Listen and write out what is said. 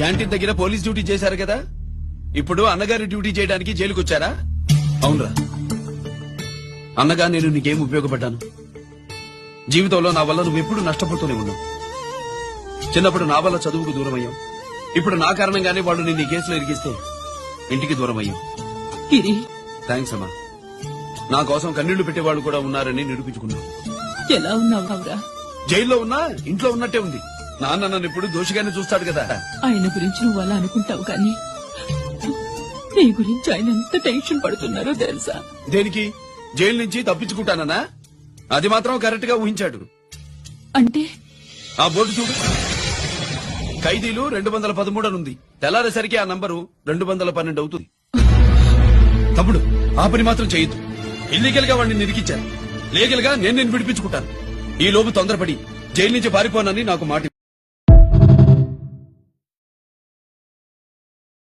Canteen దగ్గర police duty చేశారు కదా, ఇప్పుడు అన్నగారి డ్యూటీ చేయడానికి జైలుకు వచ్చారా? అవునరా అన్నగా, నేను నీకేం ఉపయోగపడ్డాను? జీవితంలో నా వల్ల నువ్వెప్పుడు నష్టపోతూనే ఉన్నావు. చిన్నప్పుడు నా వల్ల చదువుకు దూరం అయ్యావు. ఇప్పుడు నా కారణంగానే వాళ్ళు నిన్ను ఈ కేసులో ఇరిగిస్తే ఇంటికి దూరం అయ్యావు. థ్యాంక్స్ అమ్మా. నా కోసం కన్నీళ్లు పెట్టేవాళ్ళు కూడా ఉన్నారని నిరూపించుకున్నావు. ఎలా ఉన్నావురా? జైల్లో ఉన్నా ఇంట్లో ఉన్నట్టే ఉంది. నాన్న నన్ను ఇప్పుడు దోషిగానే చూస్తాడు కదా. ఆయన గురించి నువ్వు అలా అనుకుంటావు కానీ నీ గురించి ఆయన ఎంత టెన్షన్ పడుతున్నారో తెలుసా? దేనికి? జైలు నుంచి తప్పించుకుంటానన్నా? అది మాత్రం కరెక్ట్ గా ఊహించాడు. అంటే ఆ బోర్డు చూడు, ఖైదీలు 213 అని ఉంది. తెల్లారేసరికి ఆ నంబరు 212 అవుతుంది. తమ్ముడు, ఆ పని మాత్రం చేయొద్దు. ఇల్లీగల్ గా వాడిని నిరికించాను. లీగల్ గా నేను విడిపించుకుంటాను. ఈ లోపు తొందరపడి జైలు నుంచి పారిపోనని నాకు మాట